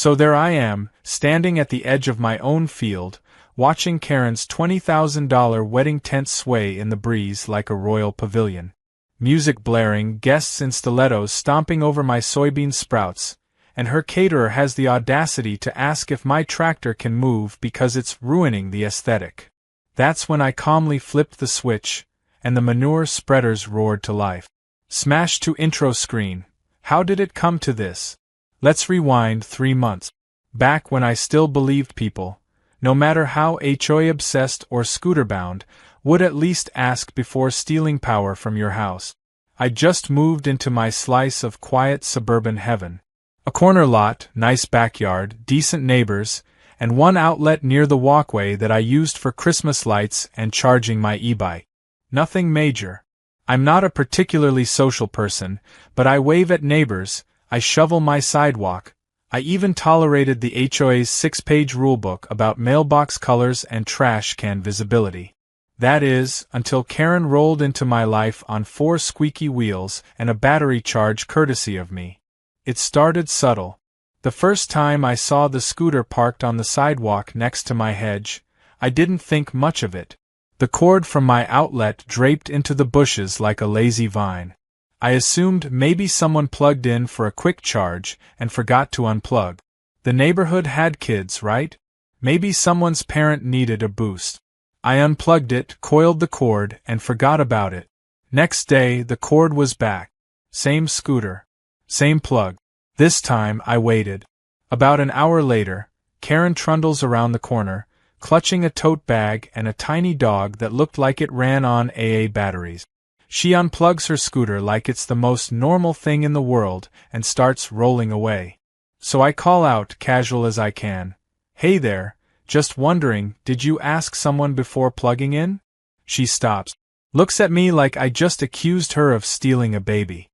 So there I am, standing at the edge of my own field, watching Karen's $20,000 wedding tent sway in the breeze like a royal pavilion. Music blaring, guests in stilettos stomping over my soybean sprouts, and her caterer has the audacity to ask if my tractor can move because it's ruining the aesthetic. That's when I calmly flipped the switch, and the manure spreaders roared to life. Smash to intro screen. How did it come to this? Let's rewind 3 months. Back when I still believed people, no matter how HOA obsessed or scooter bound, would at least ask before stealing power from your house. I just moved into my slice of quiet suburban heaven. A corner lot, nice backyard, decent neighbors, and one outlet near the walkway that I used for Christmas lights and charging my e-bike. Nothing major. I'm not a particularly social person, but I wave at neighbors, I shovel my sidewalk. I even tolerated the HOA's 6-page rulebook about mailbox colors and trash can visibility. That is, until Karen rolled into my life on 4 squeaky wheels and a battery charge courtesy of me. It started subtle. The first time I saw the scooter parked on the sidewalk next to my hedge, I didn't think much of it. The cord from my outlet draped into the bushes like a lazy vine. I assumed maybe someone plugged in for a quick charge and forgot to unplug. The neighborhood had kids, right? Maybe someone's parent needed a boost. I unplugged it, coiled the cord, and forgot about it. Next day, the cord was back. Same scooter. Same plug. This time, I waited. About an hour later, Karen trundles around the corner, clutching a tote bag and a tiny dog that looked like it ran on AA batteries. She unplugs her scooter like it's the most normal thing in the world and starts rolling away. So I call out, casual as I can, "Hey there, just wondering, did you ask someone before plugging in?" She stops, looks at me like I just accused her of stealing a baby.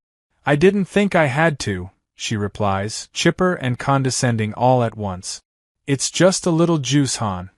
"I didn't think I had to," she replies, chipper and condescending all at once. "It's just a little juice, hon.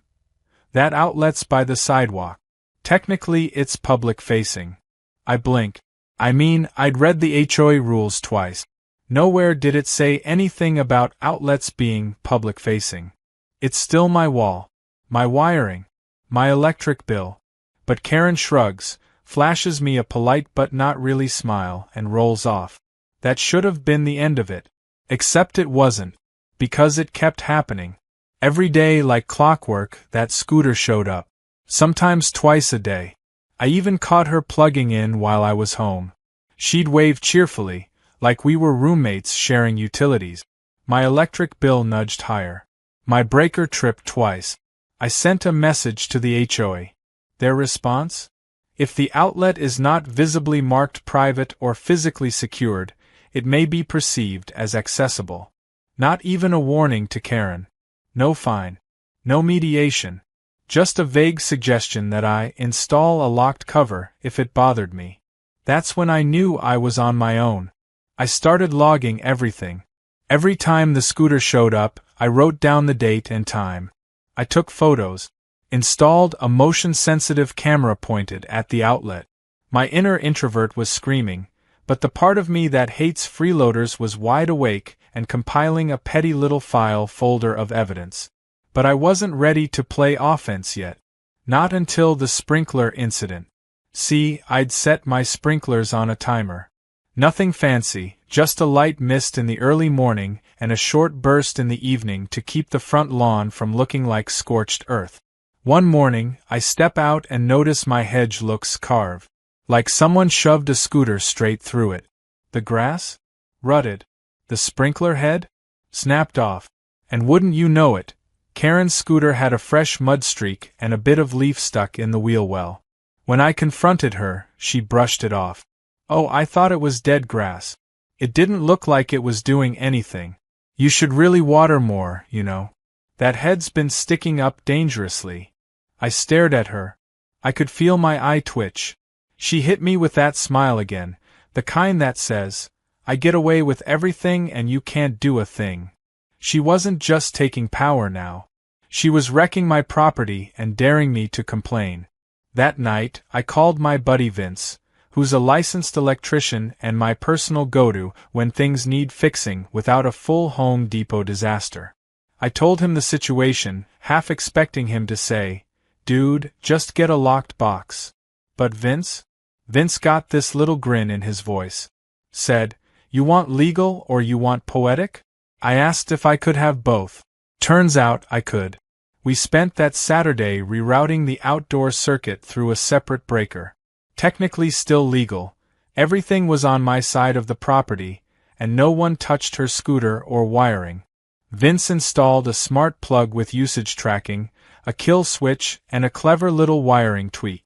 That outlet's by the sidewalk. Technically, it's public-facing." I blink. I mean, I'd read the HOA rules twice. Nowhere did it say anything about outlets being public-facing. It's still my wall, my wiring, my electric bill. But Karen shrugs, flashes me a polite but not really smile, and rolls off. That should have been the end of it. Except it wasn't, because it kept happening. Every day, like clockwork, that scooter showed up. Sometimes twice a day. I even caught her plugging in while I was home. She'd wave cheerfully, like we were roommates sharing utilities. My electric bill nudged higher. My breaker tripped twice. I sent a message to the HOA. Their response? If the outlet is not visibly marked private or physically secured, it may be perceived as accessible. Not even a warning to Karen. No fine. No mediation. Just a vague suggestion that I install a locked cover if it bothered me. That's when I knew I was on my own. I started logging everything. Every time the scooter showed up, I wrote down the date and time. I took photos. Installed a motion-sensitive camera pointed at the outlet. My inner introvert was screaming, but the part of me that hates freeloaders was wide awake and compiling a petty little file folder of evidence. But I wasn't ready to play offense yet. Not until the sprinkler incident. See, I'd set my sprinklers on a timer. Nothing fancy, just a light mist in the early morning and a short burst in the evening to keep the front lawn from looking like scorched earth. One morning, I step out and notice my hedge looks carved. Like someone shoved a scooter straight through it. The grass? Rutted. The sprinkler head? Snapped off. And wouldn't you know it, Karen's scooter had a fresh mud streak and a bit of leaf stuck in the wheel well. When I confronted her, she brushed it off. "Oh, I thought it was dead grass. It didn't look like it was doing anything. You should really water more, you know. That head's been sticking up dangerously." I stared at her. I could feel my eye twitch. She hit me with that smile again, the kind that says, "I get away with everything and you can't do a thing." She wasn't just taking power now. She was wrecking my property and daring me to complain. That night, I called my buddy Vince, who's a licensed electrician and my personal go-to when things need fixing without a full Home Depot disaster. I told him the situation, half expecting him to say, "Dude, just get a locked box." But Vince got this little grin in his voice. Said, "You want legal or you want poetic?" I asked if I could have both. Turns out I could. We spent that Saturday rerouting the outdoor circuit through a separate breaker. Technically still legal, everything was on my side of the property, and no one touched her scooter or wiring. Vince installed a smart plug with usage tracking, a kill switch, and a clever little wiring tweak.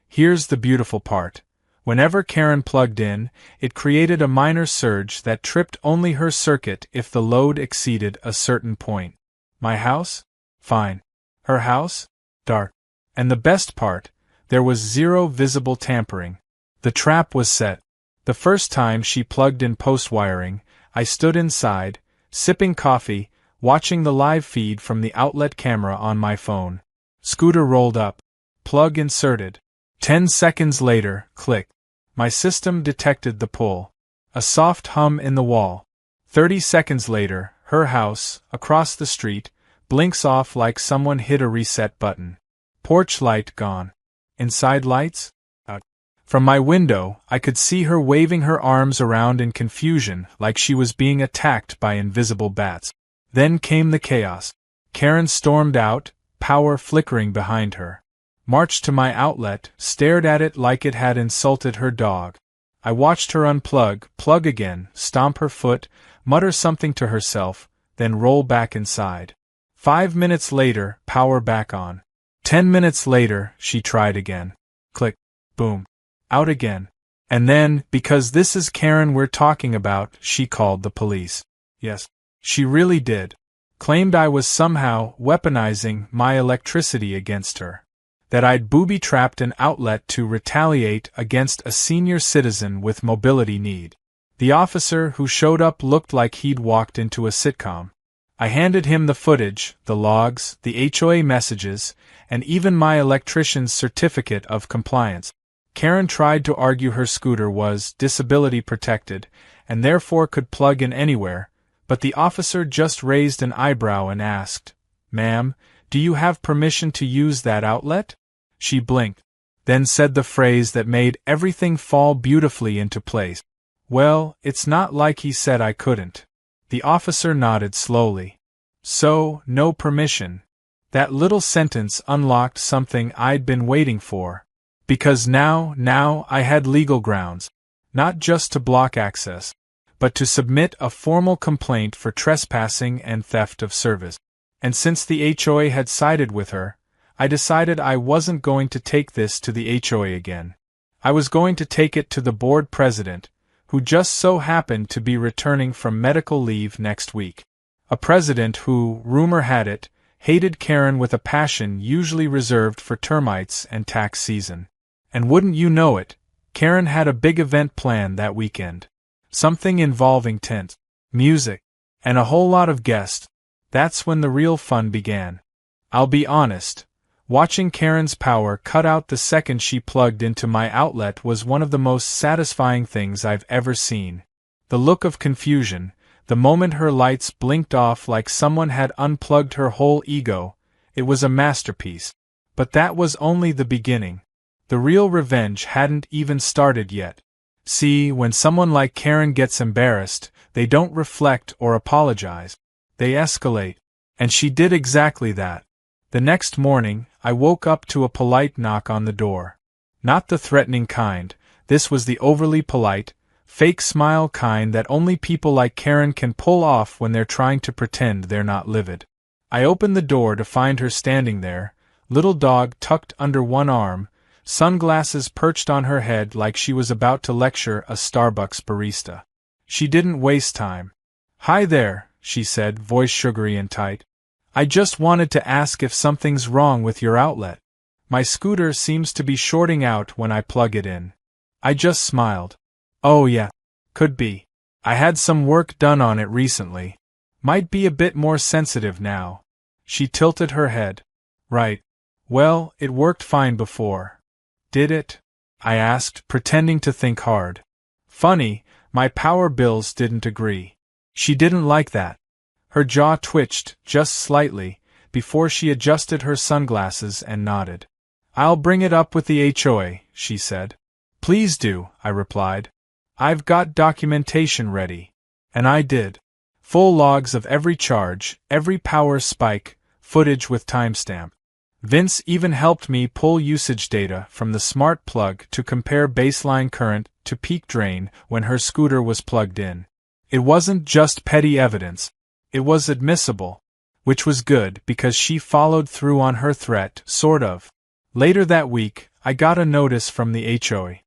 Here's the beautiful part. Whenever Karen plugged in, it created a minor surge that tripped only her circuit if the load exceeded a certain point. My house? Fine. Her house? Dark. And the best part, there was zero visible tampering. The trap was set. The first time she plugged in post-wiring, I stood inside, sipping coffee, watching the live feed from the outlet camera on my phone. Scooter rolled up. Plug inserted. 10 seconds later, click. My system detected the pull. A soft hum in the wall. 30 seconds later, her house, across the street, blinks off like someone hit a reset button. Porch light gone. Inside lights? Out. From my window, I could see her waving her arms around in confusion like she was being attacked by invisible bats. Then came the chaos. Karen stormed out, power flickering behind her. Marched to my outlet, stared at it like it had insulted her dog. I watched her unplug, plug again, stomp her foot, mutter something to herself, then roll back inside. 5 minutes later, power back on. 10 minutes later, she tried again. Click. Boom. Out again. And then, because this is Karen we're talking about, she called the police. Yes. She really did. Claimed I was somehow weaponizing my electricity against her. That I'd booby-trapped an outlet to retaliate against a senior citizen with mobility need. The officer who showed up looked like he'd walked into a sitcom. I handed him the footage, the logs, the HOA messages, and even my electrician's certificate of compliance. Karen tried to argue her scooter was disability protected, and therefore could plug in anywhere, but the officer just raised an eyebrow and asked, "Ma'am, do you have permission to use that outlet?" She blinked, then said the phrase that made everything fall beautifully into place. "Well, it's not like he said I couldn't." The officer nodded slowly. "So, no permission." That little sentence unlocked something I'd been waiting for. Because now I had legal grounds. Not just to block access, but to submit a formal complaint for trespassing and theft of service. And since the HOA had sided with her, I decided I wasn't going to take this to the HOA again. I was going to take it to the board president, who just so happened to be returning from medical leave next week. A president who, rumor had it, hated Karen with a passion usually reserved for termites and tax season. And wouldn't you know it, Karen had a big event planned that weekend. Something involving tent, music, and a whole lot of guests. That's when the real fun began. I'll be honest. Watching Karen's power cut out the second she plugged into my outlet was one of the most satisfying things I've ever seen. The look of confusion, the moment her lights blinked off like someone had unplugged her whole ego, it was a masterpiece. But that was only the beginning. The real revenge hadn't even started yet. See, when someone like Karen gets embarrassed, they don't reflect or apologize. They escalate. And she did exactly that. The next morning, I woke up to a polite knock on the door. Not the threatening kind, this was the overly polite, fake smile kind that only people like Karen can pull off when they're trying to pretend they're not livid. I opened the door to find her standing there, little dog tucked under one arm, sunglasses perched on her head like she was about to lecture a Starbucks barista. She didn't waste time. "Hi there," she said, voice sugary and tight. "I just wanted to ask if something's wrong with your outlet. My scooter seems to be shorting out when I plug it in." I just smiled. "Oh yeah, could be. I had some work done on it recently. Might be a bit more sensitive now." She tilted her head. "Right. Well, it worked fine before." "Did it?" I asked, pretending to think hard. Funny, my power bills didn't agree. She didn't like that. Her jaw twitched, just slightly, before she adjusted her sunglasses and nodded. "I'll bring it up with the HOA," she said. "Please do," I replied. "I've got documentation ready." And I did. Full logs of every charge, every power spike, footage with timestamp. Vince even helped me pull usage data from the smart plug to compare baseline current to peak drain when her scooter was plugged in. It wasn't just petty evidence. It was admissible. Which was good because she followed through on her threat, sort of. Later that week, I got a notice from the HOA.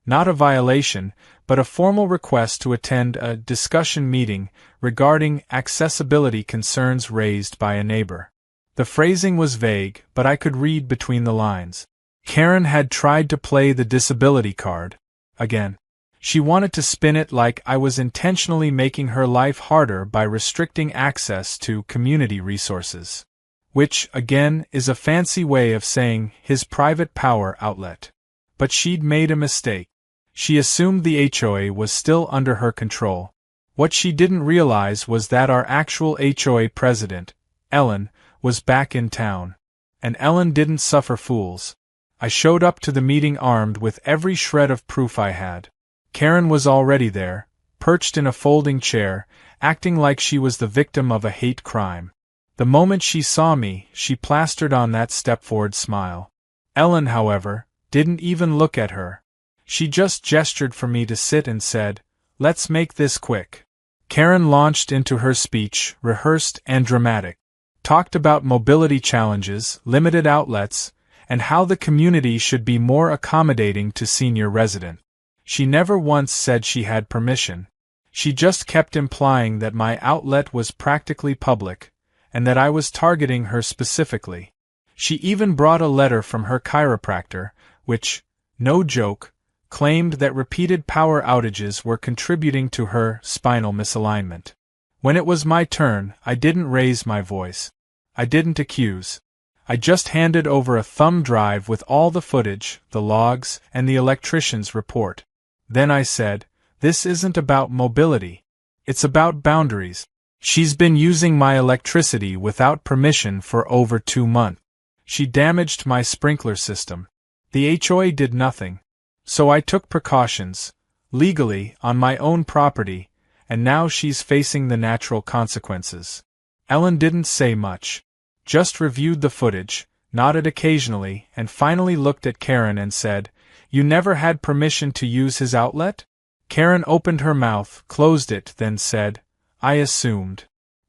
Not a violation, but a formal request to attend a discussion meeting regarding accessibility concerns raised by a neighbor. The phrasing was vague, but I could read between the lines. Karen had tried to play the disability card. Again. She wanted to spin it like I was intentionally making her life harder by restricting access to community resources. Which, again, is a fancy way of saying his private power outlet. But she'd made a mistake. She assumed the HOA was still under her control. What she didn't realize was that our actual HOA president, Ellen, was back in town. And Ellen didn't suffer fools. I showed up to the meeting armed with every shred of proof I had. Karen was already there, perched in a folding chair, acting like she was the victim of a hate crime. The moment she saw me, she plastered on that step-forward smile. Ellen, however, didn't even look at her. She just gestured for me to sit and said, "Let's make this quick." Karen launched into her speech, rehearsed and dramatic. Talked about mobility challenges, limited outlets, and how the community should be more accommodating to senior residents. She never once said she had permission. She just kept implying that my outlet was practically public, and that I was targeting her specifically. She even brought a letter from her chiropractor, which, no joke, claimed that repeated power outages were contributing to her spinal misalignment. When it was my turn, I didn't raise my voice. I didn't accuse. I just handed over a thumb drive with all the footage, the logs, and the electrician's report. Then I said, "This isn't about mobility. It's about boundaries. She's been using my electricity without permission for over 2 months. She damaged my sprinkler system. The HOA did nothing. So I took precautions, legally, on my own property, and now she's facing the natural consequences." Ellen didn't say much. Just reviewed the footage, nodded occasionally, and finally looked at Karen and said, "You never had permission to use his outlet?" Karen opened her mouth, closed it, then said, "I assumed."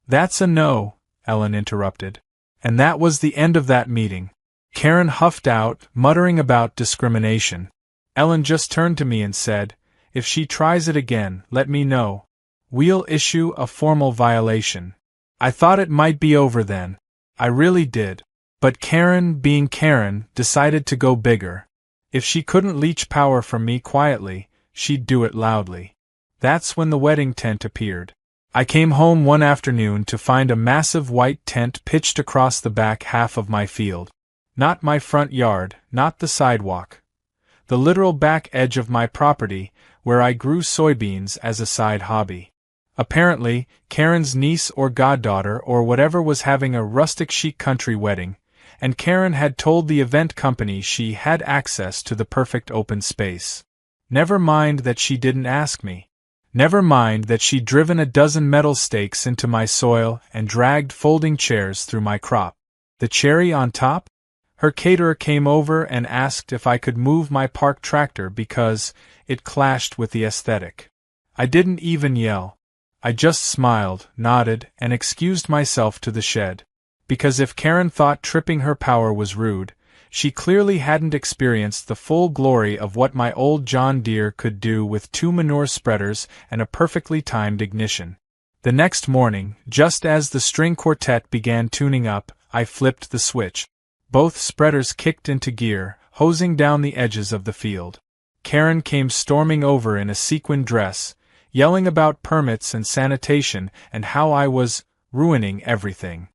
"That's a no," Ellen interrupted. And that was the end of that meeting. Karen huffed out, muttering about discrimination. Ellen just turned to me and said, "If she tries it again, let me know. We'll issue a formal violation." I thought it might be over then. I really did. But Karen, being Karen, decided to go bigger. If she couldn't leech power from me quietly, she'd do it loudly. That's when the wedding tent appeared. I came home one afternoon to find a massive white tent pitched across the back half of my field. Not my front yard, not the sidewalk. The literal back edge of my property, where I grew soybeans as a side hobby. Apparently, Karen's niece or goddaughter or whatever was having a rustic chic country wedding, and Karen had told the event company she had access to the perfect open space. Never mind that she didn't ask me. Never mind that she'd driven a dozen metal stakes into my soil and dragged folding chairs through my crop. The cherry on top? Her caterer came over and asked if I could move my park tractor because it clashed with the aesthetic. I didn't even yell. I just smiled, nodded, and excused myself to the shed. Because if Karen thought tripping her power was rude, she clearly hadn't experienced the full glory of what my old John Deere could do with 2 manure spreaders and a perfectly timed ignition. The next morning, just as the string quartet began tuning up, I flipped the switch. Both spreaders kicked into gear, hosing down the edges of the field. Karen came storming over in a sequin dress, yelling about permits and sanitation and how I was ruining everything.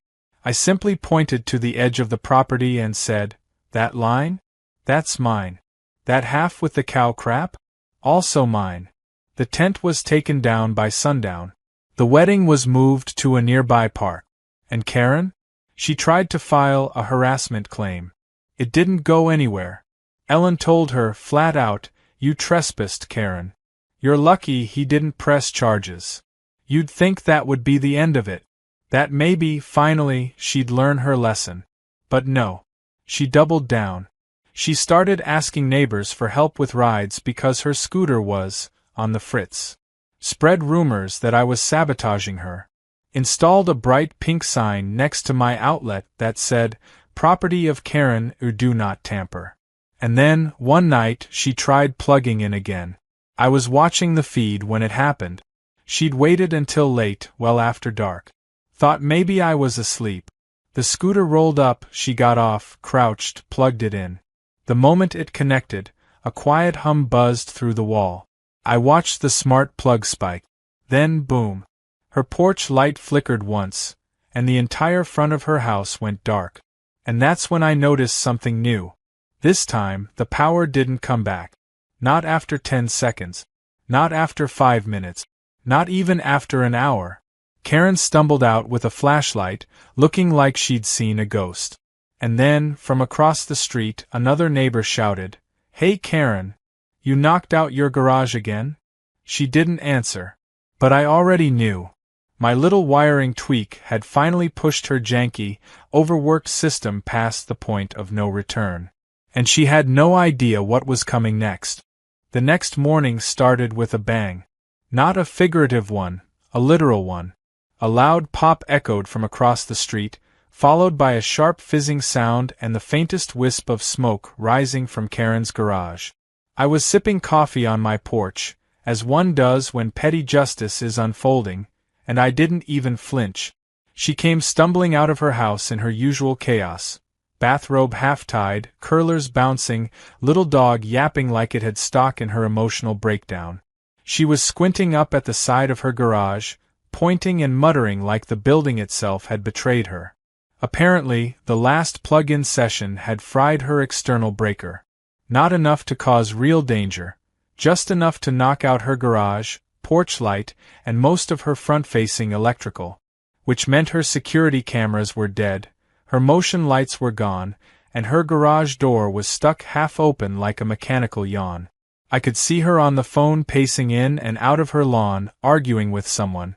I simply pointed to the edge of the property and said, "That line? That's mine. That half with the cow crap? Also mine." The tent was taken down by sundown. The wedding was moved to a nearby park. And Karen? She tried to file a harassment claim. It didn't go anywhere. Ellen told her, flat out, "You trespassed, Karen. You're lucky he didn't press charges. You'd think that would be the end of it. That maybe, finally, she'd learn her lesson. But no. She doubled down. She started asking neighbors for help with rides because her scooter was on the fritz. Spread rumors that I was sabotaging her. Installed a bright pink sign next to my outlet that said, 'Property of Karen or do not tamper.' And then, one night, she tried plugging in again. I was watching the feed when it happened. She'd waited until late, well after dark. Thought maybe I was asleep. The scooter rolled up, she got off, crouched, plugged it in. The moment it connected, a quiet hum buzzed through the wall. I watched the smart plug spike. Then, boom. Her porch light flickered once, and the entire front of her house went dark. And that's when I noticed something new. This time, the power didn't come back. Not after 10 seconds. Not after 5 minutes. Not even after an hour. Karen stumbled out with a flashlight, looking like she'd seen a ghost. And then, from across the street, another neighbor shouted, "Hey Karen! You knocked out your garage again?" She didn't answer. But I already knew. My little wiring tweak had finally pushed her janky, overworked system past the point of no return. And she had no idea what was coming next. The next morning started with a bang. Not a figurative one, a literal one. A loud pop echoed from across the street, followed by a sharp fizzing sound and the faintest wisp of smoke rising from Karen's garage. I was sipping coffee on my porch, as one does when petty justice is unfolding, and I didn't even flinch. She came stumbling out of her house in her usual chaos. Bathrobe half-tied, curlers bouncing, little dog yapping like it had stock in her emotional breakdown. She was squinting up at the side of her garage, pointing and muttering like the building itself had betrayed her. Apparently, the last plug-in session had fried her external breaker. Not enough to cause real danger, just enough to knock out her garage, porch light, and most of her front-facing electrical. Which meant her security cameras were dead, her motion lights were gone, and her garage door was stuck half open like a mechanical yawn. I could see her on the phone pacing in and out of her lawn, arguing with someone.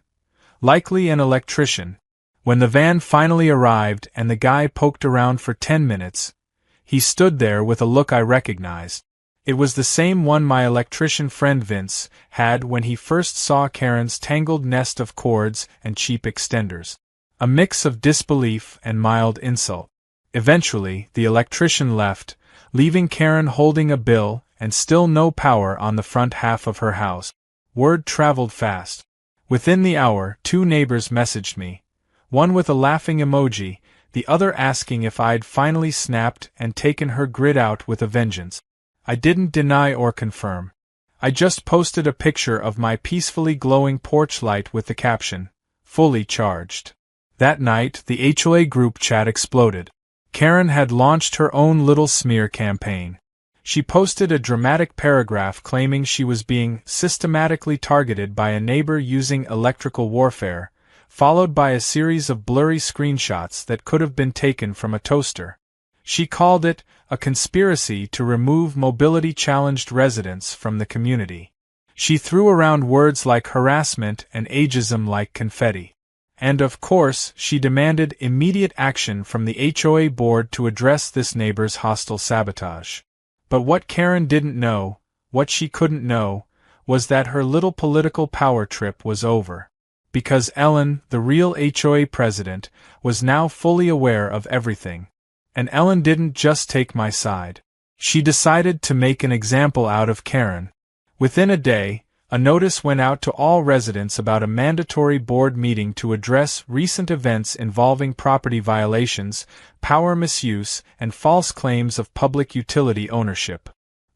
Likely an electrician. When the van finally arrived and the guy poked around for 10 minutes, he stood there with a look I recognized. It was the same one my electrician friend Vince had when he first saw Karen's tangled nest of cords and cheap extenders. A mix of disbelief and mild insult. Eventually, the electrician left, leaving Karen holding a bill and still no power on the front half of her house. Word traveled fast. Within the hour, 2 neighbors messaged me. One with a laughing emoji, the other asking if I'd finally snapped and taken her grid out with a vengeance. I didn't deny or confirm. I just posted a picture of my peacefully glowing porch light with the caption, "Fully charged." That night, the HOA group chat exploded. Karen had launched her own little smear campaign. She posted a dramatic paragraph claiming she was being systematically targeted by a neighbor using electrical warfare, followed by a series of blurry screenshots that could have been taken from a toaster. She called it a conspiracy to remove mobility-challenged residents from the community. She threw around words like harassment and ageism like confetti. And of course, she demanded immediate action from the HOA board to address this neighbor's hostile sabotage. But what Karen didn't know, what she couldn't know, was that her little political power trip was over. Because Ellen, the real HOA president, was now fully aware of everything. And Ellen didn't just take my side. She decided to make an example out of Karen. Within a day, a notice went out to all residents about a mandatory board meeting to address recent events involving property violations, power misuse, and false claims of public utility ownership.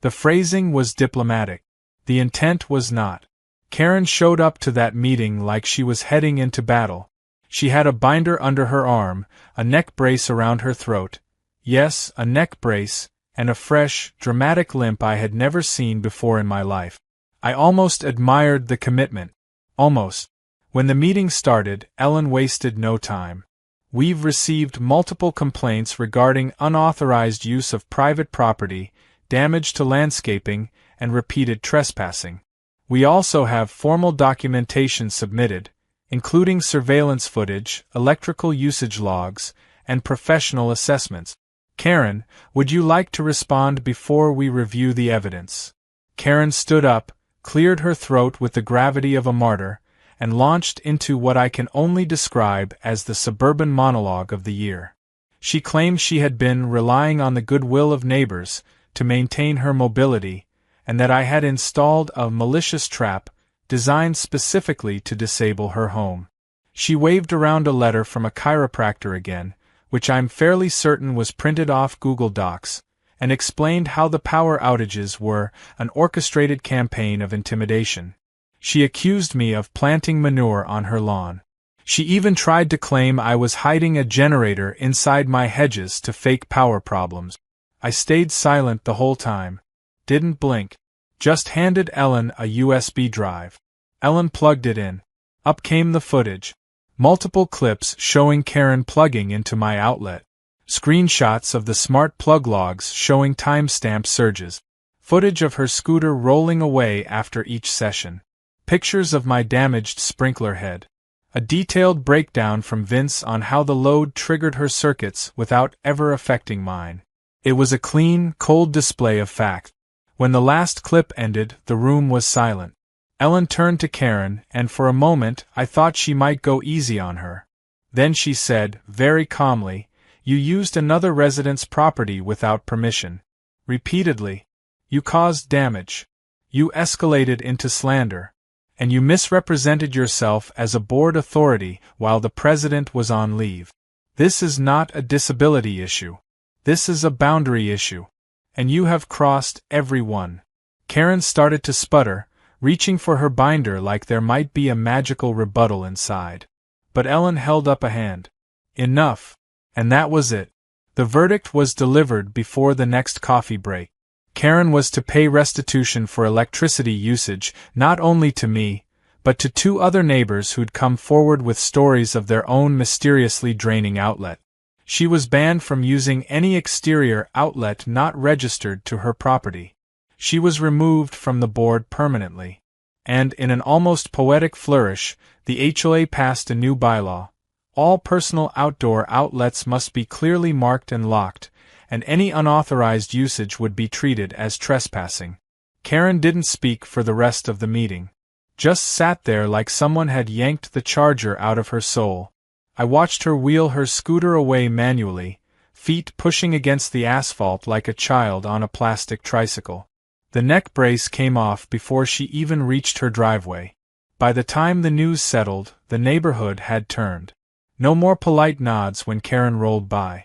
The phrasing was diplomatic. The intent was not. Karen showed up to that meeting like she was heading into battle. She had a binder under her arm, a neck brace around her throat. Yes, a neck brace, and a fresh, dramatic limp I had never seen before in my life. I almost admired the commitment. Almost. When the meeting started, Ellen wasted no time. We've received multiple complaints regarding unauthorized use of private property, damage to landscaping, and repeated trespassing. We also have formal documentation submitted, including surveillance footage, electrical usage logs, and professional assessments. Karen, would you like to respond before we review the evidence? Karen stood up, cleared her throat with the gravity of a martyr, and launched into what I can only describe as the suburban monologue of the year. She claimed she had been relying on the goodwill of neighbors to maintain her mobility, and that I had installed a malicious trap designed specifically to disable her home. She waved around a letter from a chiropractor again, which I'm fairly certain was printed off Google Docs, and explained how the power outages were an orchestrated campaign of intimidation. She accused me of planting manure on her lawn. She even tried to claim I was hiding a generator inside my hedges to fake power problems. I stayed silent the whole time. Didn't blink. Just handed Ellen a USB drive. Ellen plugged it in. Up came the footage. Multiple clips showing Karen plugging into my outlet. Screenshots of the smart plug logs showing timestamp surges. Footage of her scooter rolling away after each session. Pictures of my damaged sprinkler head. A detailed breakdown from Vince on how the load triggered her circuits without ever affecting mine. It was a clean, cold display of fact. When the last clip ended, the room was silent. Ellen turned to Karen, and for a moment I thought she might go easy on her. Then she said, very calmly, "You used another resident's property without permission. Repeatedly. You caused damage. You escalated into slander. And you misrepresented yourself as a board authority while the president was on leave. This is not a disability issue. This is a boundary issue. And you have crossed every one." Karen started to sputter, reaching for her binder like there might be a magical rebuttal inside. But Ellen held up a hand. Enough. And that was it. The verdict was delivered before the next coffee break. Karen was to pay restitution for electricity usage not only to me, but to 2 other neighbors who'd come forward with stories of their own mysteriously draining outlet. She was banned from using any exterior outlet not registered to her property. She was removed from the board permanently. And in an almost poetic flourish, the HOA passed a new bylaw. All personal outdoor outlets must be clearly marked and locked, and any unauthorized usage would be treated as trespassing. Karen didn't speak for the rest of the meeting. Just sat there like someone had yanked the charger out of her soul. I watched her wheel her scooter away manually, feet pushing against the asphalt like a child on a plastic tricycle. The neck brace came off before she even reached her driveway. By the time the news settled, the neighborhood had turned. No more polite nods when Karen rolled by.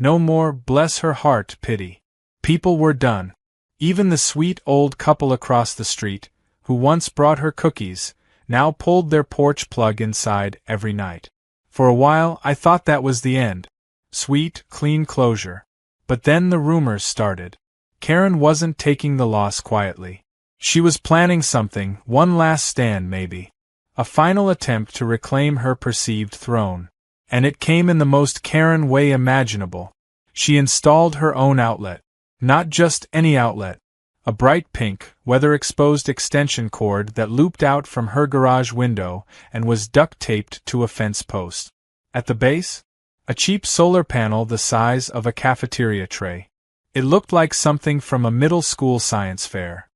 No more bless her heart pity. People were done. Even the sweet old couple across the street, who once brought her cookies, now pulled their porch plug inside every night. For a while I thought that was the end. Sweet, clean closure. But then the rumors started. Karen wasn't taking the loss quietly. She was planning something, one last stand maybe. A final attempt to reclaim her perceived throne. And it came in the most Karen way imaginable. She installed her own outlet. Not just any outlet. A bright pink, weather-exposed extension cord that looped out from her garage window and was duct-taped to a fence post. At the base, a cheap solar panel the size of a cafeteria tray. It looked like something from a middle school science fair.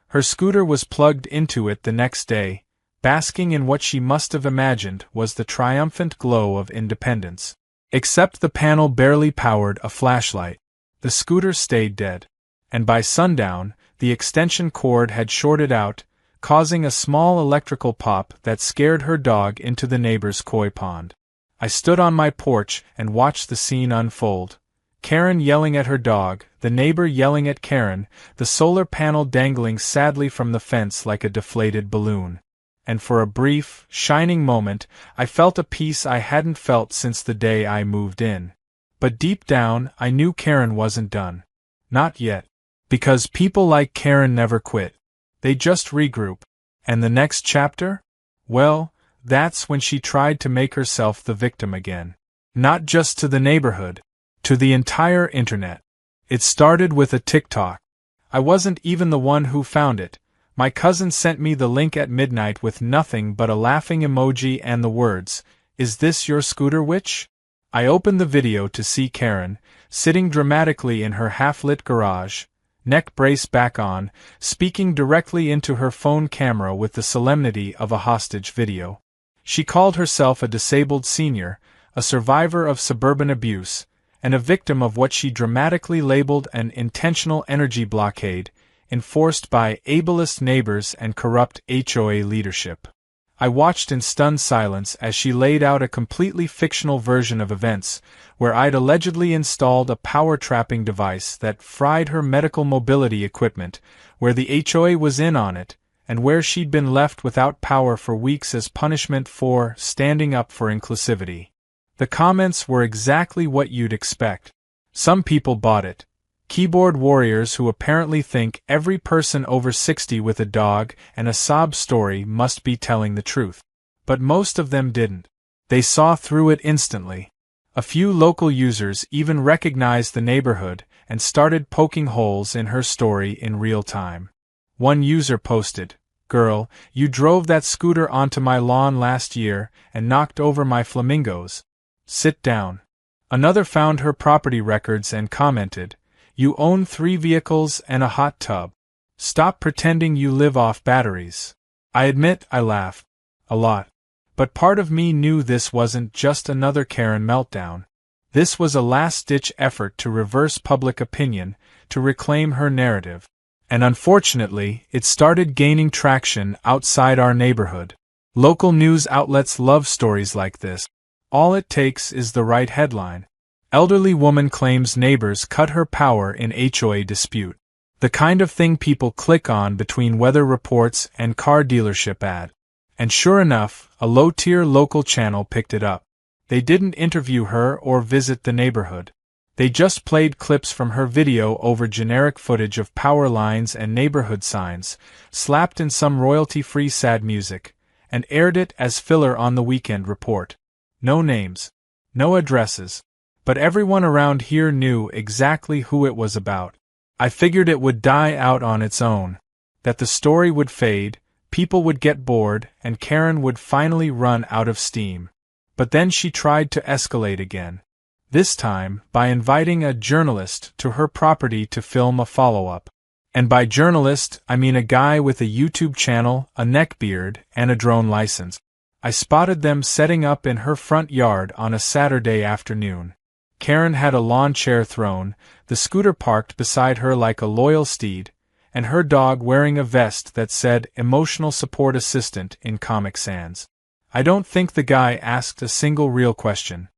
Her scooter was plugged into it the next day, basking in what she must have imagined was the triumphant glow of independence. Except the panel barely powered a flashlight. The scooter stayed dead. And by sundown, the extension cord had shorted out, causing a small electrical pop that scared her dog into the neighbor's koi pond. I stood on my porch and watched the scene unfold. Karen yelling at her dog, the neighbor yelling at Karen, the solar panel dangling sadly from the fence like a deflated balloon. And for a brief, shining moment, I felt a peace I hadn't felt since the day I moved in. But deep down, I knew Karen wasn't done. Not yet. Because people like Karen never quit. They just regroup. And the next chapter? Well, That's when she tried to make herself the victim again. Not just to the neighborhood, to the entire internet. It started with a TikTok. I wasn't even the one who found it. My cousin sent me the link at midnight with nothing but a laughing emoji and the words, "Is this your scooter witch?" I opened the video to see Karen, sitting dramatically in her half-lit garage, neck brace back on, speaking directly into her phone camera with the solemnity of a hostage video. She called herself a disabled senior, a survivor of suburban abuse, and a victim of what she dramatically labeled an intentional energy blockade, enforced by ableist neighbors and corrupt HOA leadership. I watched in stunned silence as she laid out a completely fictional version of events, where I'd allegedly installed a power-trapping device that fried her medical mobility equipment, where the HOA was in on it, and where she'd been left without power for weeks as punishment for standing up for inclusivity. The comments were exactly what you'd expect. Some people bought it. Keyboard warriors who apparently think every person over 60 with a dog and a sob story must be telling the truth. But most of them didn't. They saw through it instantly. A few local users even recognized the neighborhood and started poking holes in her story in real time. One user posted, "Girl, you drove that scooter onto my lawn last year and knocked over my flamingos. Sit down." Another found her property records and commented, "You own 3 vehicles and a hot tub. Stop pretending you live off batteries." I admit I laughed. A lot. But part of me knew this wasn't just another Karen meltdown. This was a last-ditch effort to reverse public opinion, to reclaim her narrative. And unfortunately, it started gaining traction outside our neighborhood. Local news outlets love stories like this. All it takes is the right headline. Elderly woman claims neighbors cut her power in HOA dispute. The kind of thing people click on between weather reports and car dealership ad. And sure enough, a low-tier local channel picked it up. They didn't interview her or visit the neighborhood. They just played clips from her video over generic footage of power lines and neighborhood signs, slapped in some royalty-free sad music, and aired it as filler on the weekend report. No names. No addresses. But everyone around here knew exactly who it was about. I figured it would die out on its own. That the story would fade, people would get bored, and Karen would finally run out of steam. But then she tried to escalate again. This time, by inviting a journalist to her property to film a follow-up. And by journalist, I mean a guy with a YouTube channel, a neckbeard, and a drone license. I spotted them setting up in her front yard on a Saturday afternoon. Karen had a lawn chair thrown, the scooter parked beside her like a loyal steed, and her dog wearing a vest that said Emotional Support Assistant in Comic Sans. I don't think the guy asked a single real question.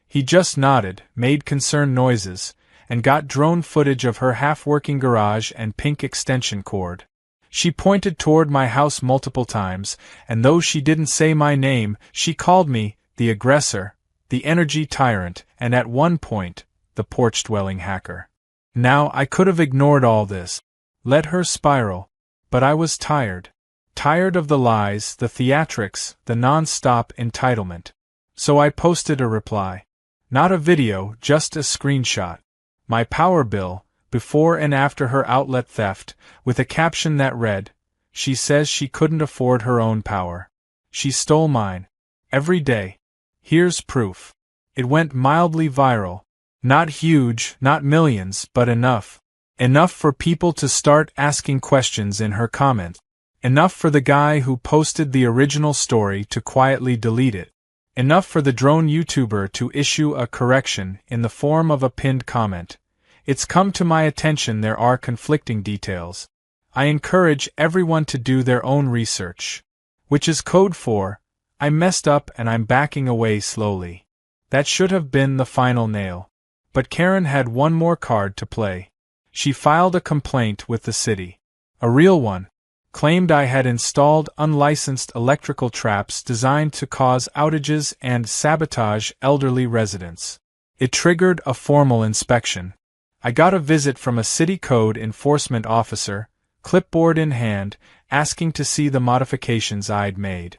He just nodded, made concerned noises, and got drone footage of her half-working garage and pink extension cord. She pointed toward my house multiple times, and though she didn't say my name, she called me the aggressor, the energy tyrant, and at one point, the porch-dwelling hacker. Now, I could have ignored all this, let her spiral, but I was tired. Tired of the lies, the theatrics, the non-stop entitlement. So I posted a reply. Not a video, just a screenshot. My power bill, before and after her outlet theft, with a caption that read, "She says she couldn't afford her own power. She stole mine. Every day. Here's proof." It went mildly viral. Not huge, not millions, but enough. Enough for people to start asking questions in her comments. Enough for the guy who posted the original story to quietly delete it. Enough for the drone YouTuber to issue a correction in the form of a pinned comment. It's come to my attention there are conflicting details. I encourage everyone to do their own research. Which is code for, I messed up and I'm backing away slowly. That should have been the final nail. But Karen had one more card to play. She filed a complaint with the city. A real one. Claimed I had installed unlicensed electrical traps designed to cause outages and sabotage elderly residents. It triggered a formal inspection. I got a visit from a city code enforcement officer, clipboard in hand, asking to see the modifications I'd made.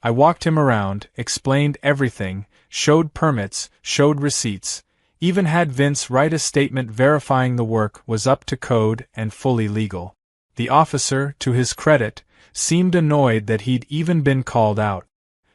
I walked him around, explained everything, showed permits, showed receipts, even had Vince write a statement verifying the work was up to code and fully legal. The officer, to his credit, seemed annoyed that he'd even been called out.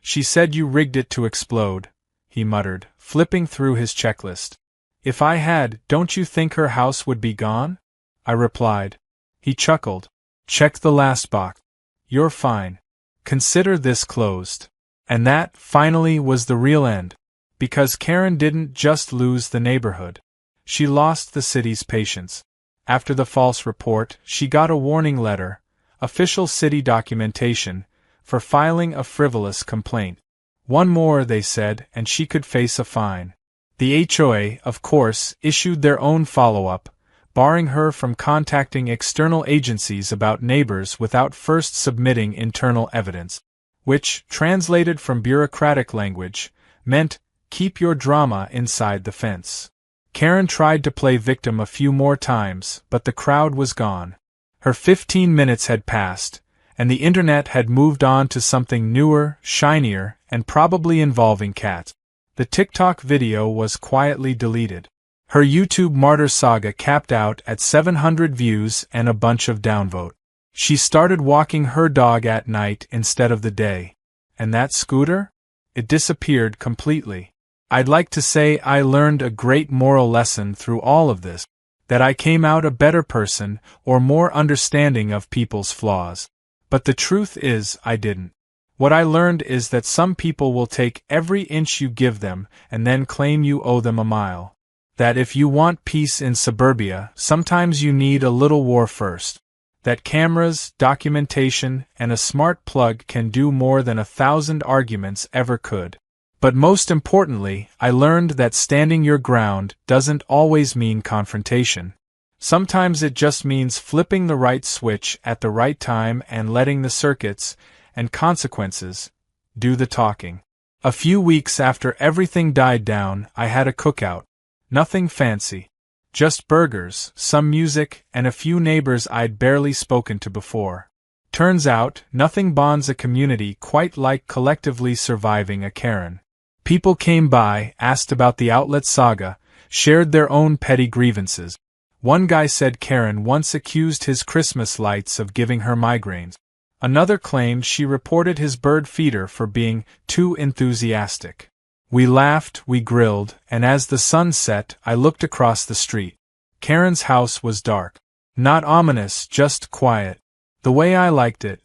"She said you rigged it to explode," he muttered, flipping through his checklist. "If I had, don't you think her house would be gone?" I replied. He chuckled. "Check the last box. You're fine. Consider this closed." And that, finally, was the real end. Because Karen didn't just lose the neighborhood. She lost the city's patience. After the false report, she got a warning letter, official city documentation, for filing a frivolous complaint. One more, they said, and she could face a fine. The HOA, of course, issued their own follow-up, barring her from contacting external agencies about neighbors without first submitting internal evidence, which, translated from bureaucratic language, meant, keep your drama inside the fence. Karen tried to play victim a few more times, but the crowd was gone. Her 15 minutes had passed, and the internet had moved on to something newer, shinier, and probably involving cats. The TikTok video was quietly deleted. Her YouTube martyr saga capped out at 700 views and a bunch of downvote. She started walking her dog at night instead of the day. And that scooter? It disappeared completely. I'd like to say I learned a great moral lesson through all of this, that I came out a better person or more understanding of people's flaws. But the truth is, I didn't. What I learned is that some people will take every inch you give them and then claim you owe them a mile. That if you want peace in suburbia, sometimes you need a little war first. That cameras, documentation, and a smart plug can do more than 1,000 arguments ever could. But most importantly, I learned that standing your ground doesn't always mean confrontation. Sometimes it just means flipping the right switch at the right time and letting the circuits and consequences do the talking. A few weeks after everything died down, I had a cookout. Nothing fancy. Just burgers, some music, and a few neighbors I'd barely spoken to before. Turns out, nothing bonds a community quite like collectively surviving a Karen. People came by, asked about the outlet saga, shared their own petty grievances. One guy said Karen once accused his Christmas lights of giving her migraines. Another claimed she reported his bird feeder for being too enthusiastic. We laughed, we grilled, and as the sun set, I looked across the street. Karen's house was dark. Not ominous, just quiet. The way I liked it.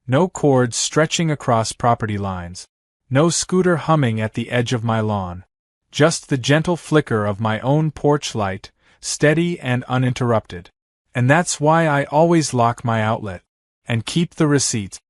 No cords stretching across property lines. No scooter humming at the edge of my lawn. Just the gentle flicker of my own porch light, steady and uninterrupted. And that's why I always lock my outlet. And keep the receipts.